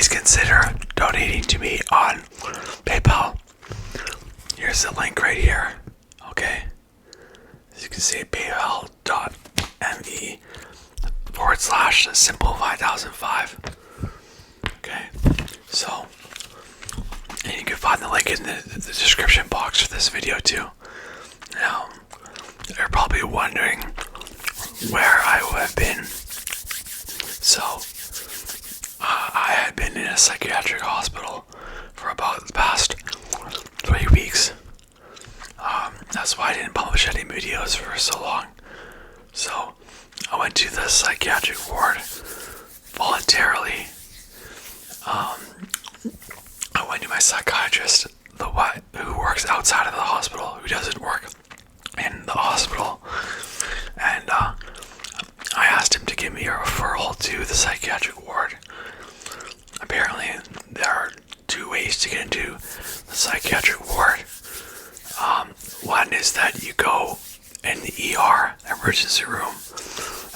please consider donating to me on PayPal. Here's the link right here. Okay. As you can see, paypal.me/simple5005. Okay. So, and you can find the link in the description box for this video too. Now, you're probably wondering where I would have been. So, I had been in a psychiatric hospital for about the past 3 weeks. That's why I didn't publish any videos for so long. So, I went to the psychiatric ward voluntarily. I went to my psychiatrist, who works outside of the hospital, who doesn't work in the hospital, and I asked him to give me a referral to the psychiatric ward. Apparently, there are 2 ways to get into the psychiatric ward. One is that you go in the ER, emergency room,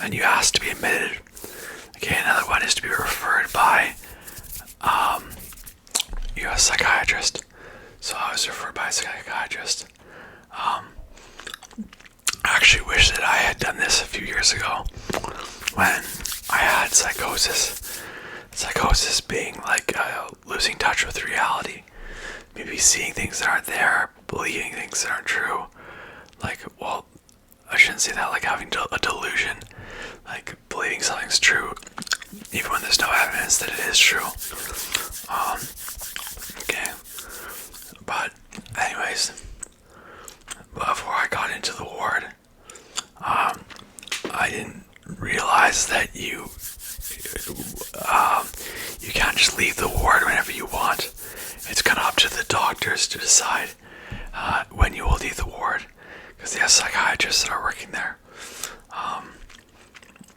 and you ask to be admitted. Okay, another one is to be referred by a psychiatrist. So I was referred by a psychiatrist. I actually wish that I had done this a few years ago when I had psychosis. Psychosis being like losing touch with reality. Maybe seeing things that aren't there, believing things that aren't true. Like, well, I shouldn't say that, like having a delusion. Like believing something's true even when there's no evidence that it is true. Okay. But anyways, before I got into the ward, I didn't realize that you can't just leave the ward whenever you want. It's kind of up to the doctors to decide when you will leave the ward, because they have psychiatrists that are working there.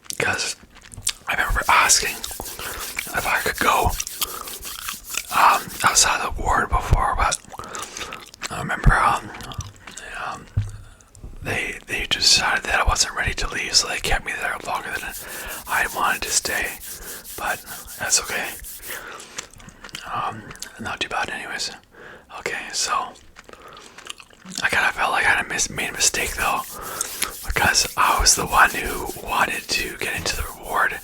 Because I remember asking if I could go outside the ward before, but I remember they decided that I wasn't ready to leave, so they kept me there longer than I wanted to stay. But that's okay. Not too bad anyways. Okay, so I kind of felt like I had made a mistake though, because I was the one who wanted to get into the ward.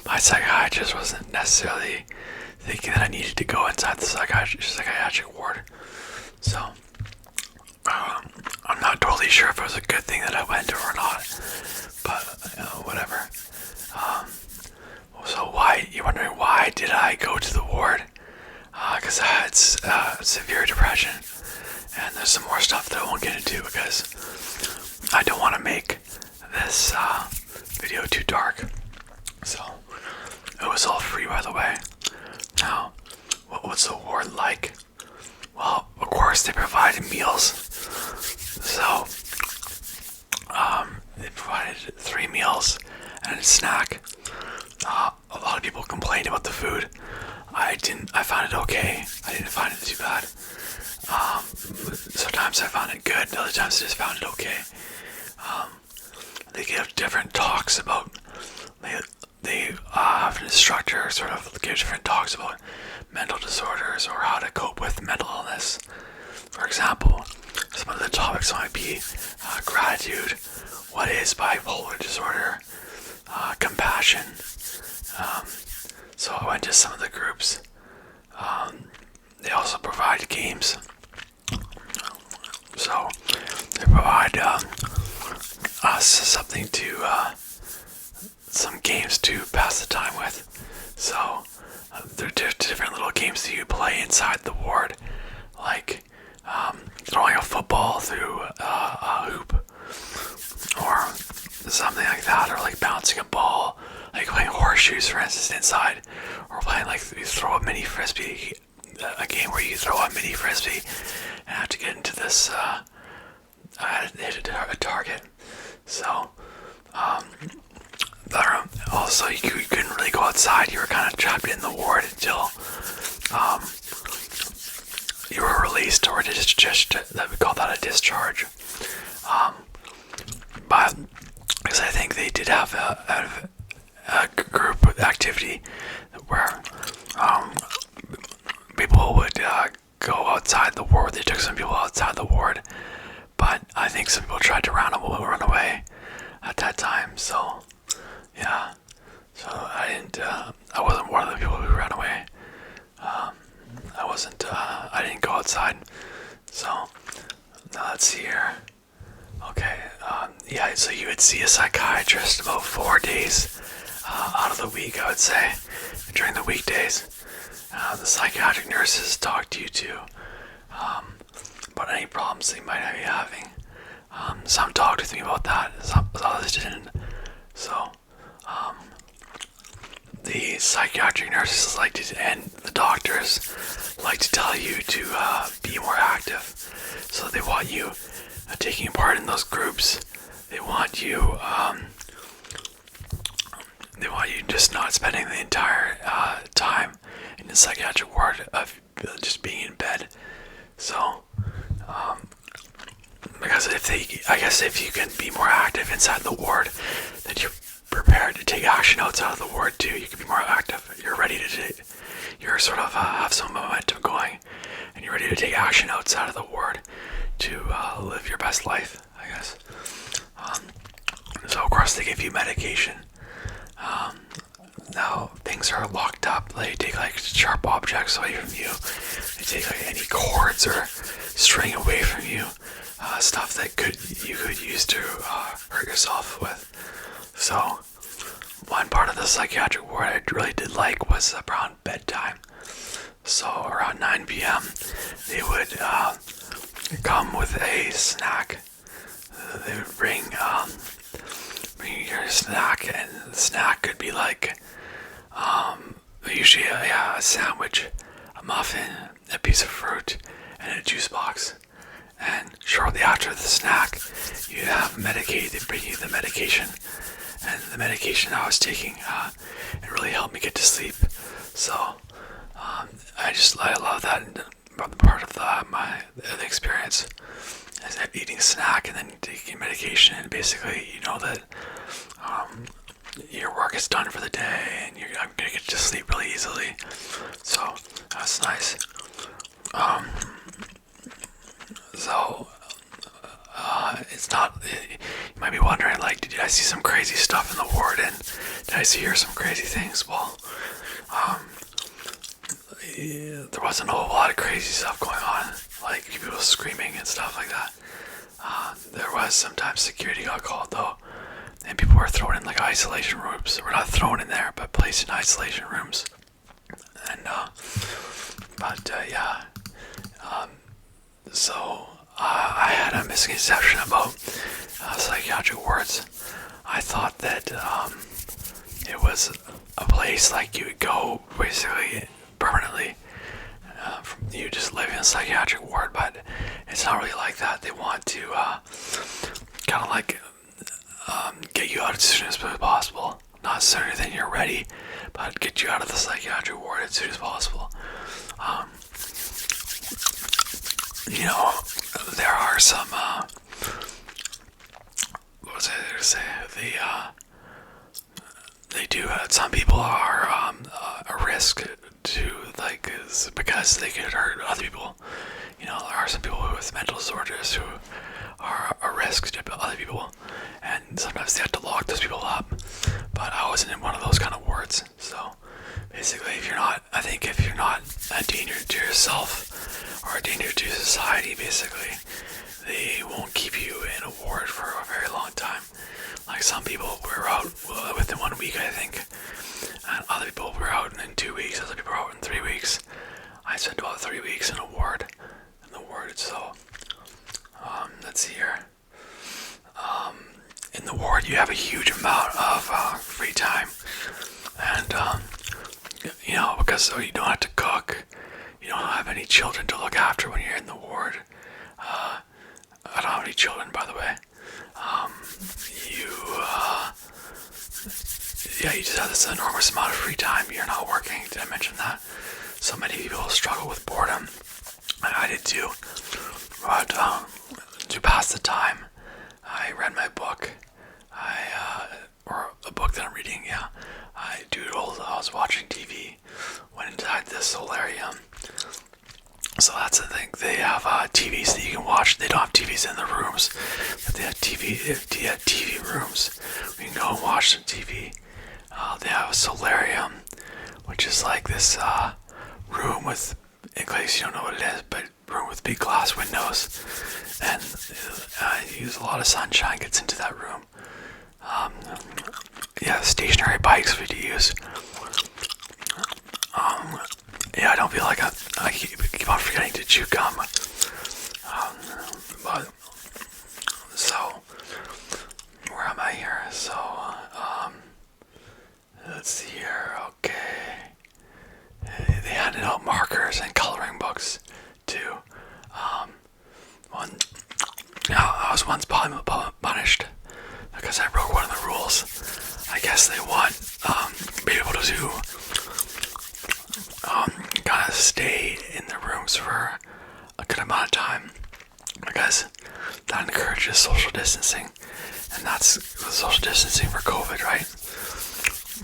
My psychiatrist wasn't necessarily thinking that I needed to go inside the psychiatric ward. So I'm not totally sure if it was a good thing that I went or not, but whatever. So you're wondering why did I go to the ward? Because I had severe depression, and there's some more stuff that I won't get into because I don't want to make this video too dark. So it was all free, by the way. Now, what was the ward like? Well, of course they provided meals. So they provided 3 meals and a snack. A lot of people complained about the food. I found it okay. I didn't find it too bad. Sometimes I found it good, other times I just found it okay. They give different talks about, they have an instructor sort of give different talks about mental disorders or how to cope with mental illness. For example, some of the topics might be gratitude, what is bipolar disorder, compassion. So I went to some of the groups. They also provide games. So they provide us some games to pass the time with. So there are different little games that you play inside the ward, like throwing a football through a hoop, or something like that, or like bouncing a ball, like playing horseshoes, for instance, inside, or playing like you throw a mini frisbee, a game where you throw a mini frisbee and have to get into this hit a target. So also you couldn't really go outside. You were kind of trapped in the ward until you were released, or just that we call that a discharge. But because I think they did have a group activity where the ward. They took some people outside the ward, but I think some people tried to run away at that time. So yeah, so I wasn't one of the people who ran away. I didn't go outside. So now let's see here. Okay, yeah, so you would see a psychiatrist about 4 days out of the week, I would say, during the weekdays. The psychiatric nurses talk to you too about any problems they might be having. Some talked with me about that, some others didn't. So, the psychiatric nurses and the doctors like to tell you to be more active. So they want you taking part in those groups. They want you just not spending the entire time in the psychiatric ward of just being in bed. So, because if you can be more active inside the ward, then you're prepared to take action outside of the ward too. You can be more active. You're ready to you're sort of have some momentum going, and you're ready to take action outside of the ward to live your best life, I guess. So of course they give you medication. Now things are locked up. They take like sharp objects away from you. They take like any cords or string away from you. Stuff that you could use to hurt yourself with. So one part of the psychiatric ward I really did like was around bedtime. So around 9 p.m. they would come with a snack. They would bring your snack, and the snack could be like usually a sandwich, a muffin, a piece of fruit, and a juice box. And shortly after the snack, you have medicated. They bring you the medication, and the medication I was taking, it really helped me get to sleep. So I love that part of the experience. Is that eating a snack and then taking medication, and basically you know that your work is done for the day, and I'm gonna get to sleep really easily. So that's nice. It's not. You might be wondering, like, did I see some crazy stuff in the ward, and did I hear some crazy things? Well, there wasn't a whole lot of crazy stuff going on, like people screaming and stuff like that. There was sometimes security got called though, and people were thrown in like isolation rooms. We're not thrown in there, but placed in isolation rooms. And so I had a misconception about psychiatric wards. I thought that it was a place like you would go basically permanently. You just live in a psychiatric ward, but it's not really like that. They want to kind of like get you out as soon as possible. Not sooner than you're ready, but get you out of the psychiatric ward as soon as possible. There are some, what was I going to say? They do, some people are a risk to, like, because they could hurt other people. There are some people with mental disorders who are a risk to other people, and sometimes they have to lock those people up. But I wasn't in one of those kind of wards, so basically, if you're not a danger to yourself or a danger to society, basically, they won't keep you in a ward for a very long time. Like some people were out within 1 week, I think, and other people were out in 2 weeks, other people were out in 3 weeks. I spent about 3 weeks in the ward, so, let's see here. In the ward, you have a huge amount of free time, and, because you don't have to cook, you don't have any children to look after when you're in the ward. I don't have any children, by the way. You just have this enormous amount of free time. You're not working. Did I mention that? So many people struggle with boredom. I did too. But to pass the time, I read my book. Or a book that I'm reading, yeah. I doodled. I was watching TV. Went inside this solarium. So that's the thing. They TVs that you can watch. They don't have TVs in the rooms, but they have TV rooms. We can go and watch some TV. They have a solarium, which is like this room with, in case you don't know what it is, but room with big glass windows, and use a lot of sunshine gets into that room. Yeah, stationary bikes for you to use. Yeah, I don't feel like I keep on forgetting to chew gum. But so where am I here? So let's see here. Okay, they handed out markers and coloring books too. I was once punished because I broke one of the rules. I guess they want be able to do kind of stay in the rooms for a good amount of time, because that encourages social distancing, and that's the social distancing for COVID, right?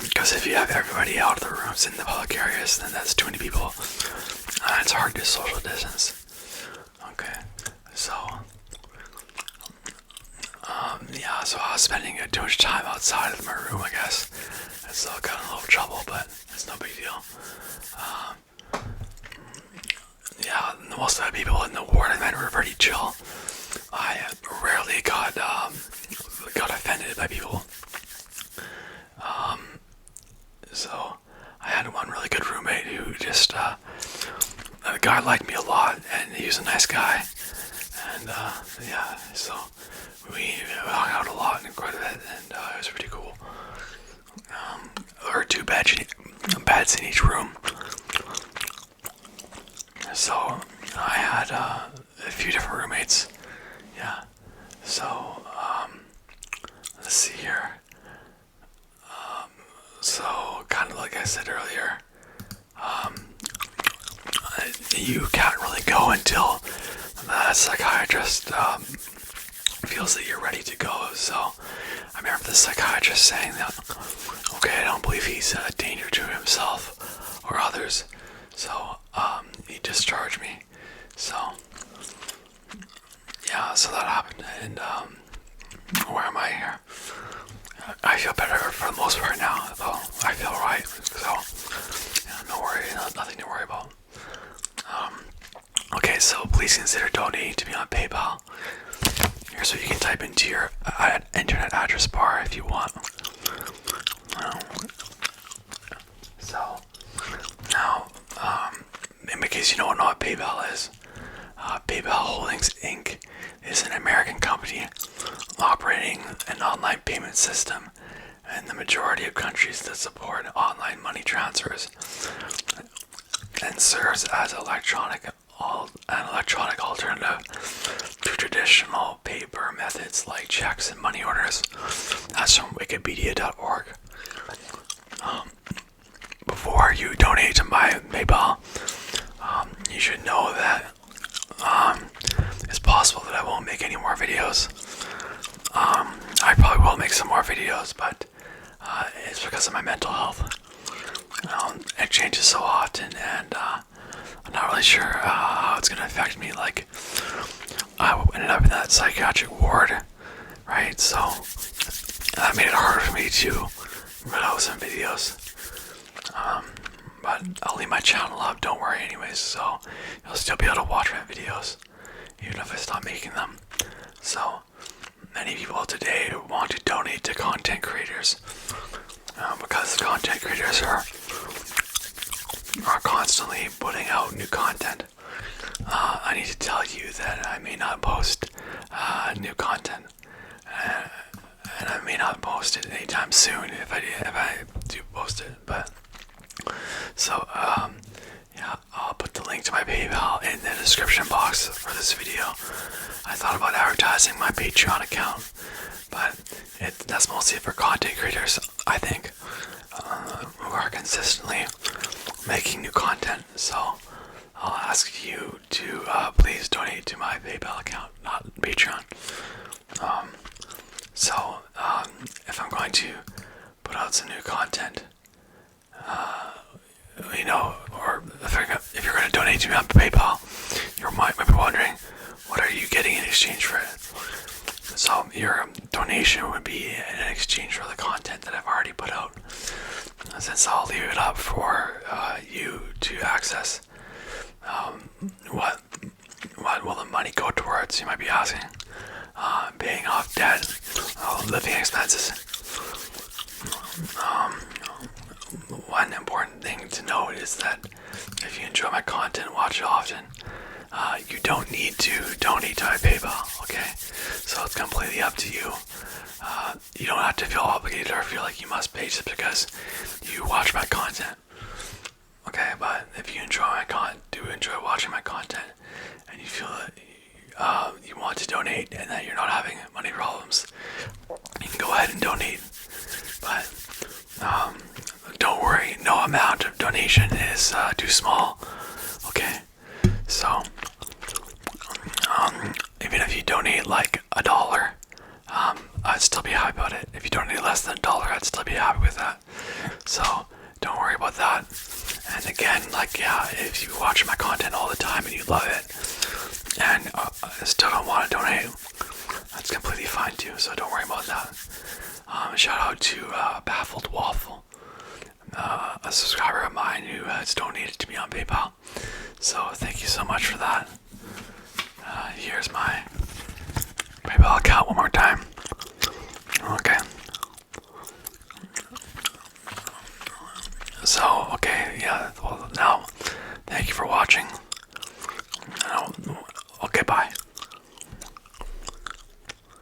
Because if you have everybody out of the rooms in the public areas, then that's too many people. It's hard to social distance. Okay, so yeah, so I was spending too much time outside of my room, I guess. I still got in a little trouble, but it's no big deal. Yeah, most of the people in the ward I met were pretty chill. I rarely got offended by people. So I had one really good roommate who just the guy liked me a lot, and he was a nice guy, and yeah, so we hung out a lot and quite a bit, and it was pretty cool. There were two beds in each room, so I had a few different roommates. Yeah, so let's see here. So kind of like I said earlier, you can't really go until the psychiatrist feels that you're ready to go. So I remember the psychiatrist saying that, okay, I don't believe he's a danger to himself or others, so he discharged me. So yeah, so that happened, and where am I here? I feel better for the most part now, though. I feel right, so yeah, no worry, nothing to worry about. Okay, so please consider donating to me on PayPal. Here's what you can type into your internet address bar if you want. So now, in case you don't know what PayPal is, PayPal Holdings Inc. is an American company operating an online payment system in the majority of countries that support online money transfers, and serves as an electronic alternative to traditional paper methods like checks and money orders. That's from wikipedia.org. Before you donate to my PayPal, you should know that it's possible that I won't make any more videos. I probably will make some more videos, but it's because of my mental health. It changes so often, and I'm not really sure how it's going to affect me. Like, I ended up in that psychiatric ward, right? So that made it harder for me to put out some videos. But I'll leave my channel up, don't worry anyways, so you'll still be able to watch my videos, even if I stop making them. So, many people today want to donate to content creators, because content creators are constantly putting out new content. I need to tell you that I may not post new content, and I may not post it anytime soon if I do post it, but so yeah, I'll put the link to my PayPal in the description box for this video. I thought about advertising my Patreon account, but that's mostly for content creators, I think, who are consistently making new content. So I'll ask you to please donate to my PayPal account, not Patreon. So if I'm going to put out some new content, or if you're going to donate to me on PayPal, you might be wondering, are you getting in exchange for it? So your donation would be in exchange for the content that I've already put out. Since I'll leave it up for you to access. What will the money go towards? You might be asking. Paying off debt, living expenses. One important thing to note is that if you enjoy my content, watch it often, you don't need to donate to my PayPal, okay? So it's completely up to you. You don't have to feel obligated or feel like you must pay just because you watch my content. Okay, but if you enjoy my enjoy watching my content, and you feel that you want to donate and that you're not having money problems, you can go ahead and donate. But don't worry, no amount of donation is too small. Okay, so even if you donate like $1, I'd still be happy about it. If you donate less than $1, I'd still be happy with that. So don't worry about that. And again, like, yeah, if you watch my content all the time and you love it and still don't want to donate, that's completely fine too. So don't worry about that. Shout out to Baffled Waffle, a subscriber of mine who has donated to me on PayPal. So thank you so much for that. Here's my PayPal account one more time.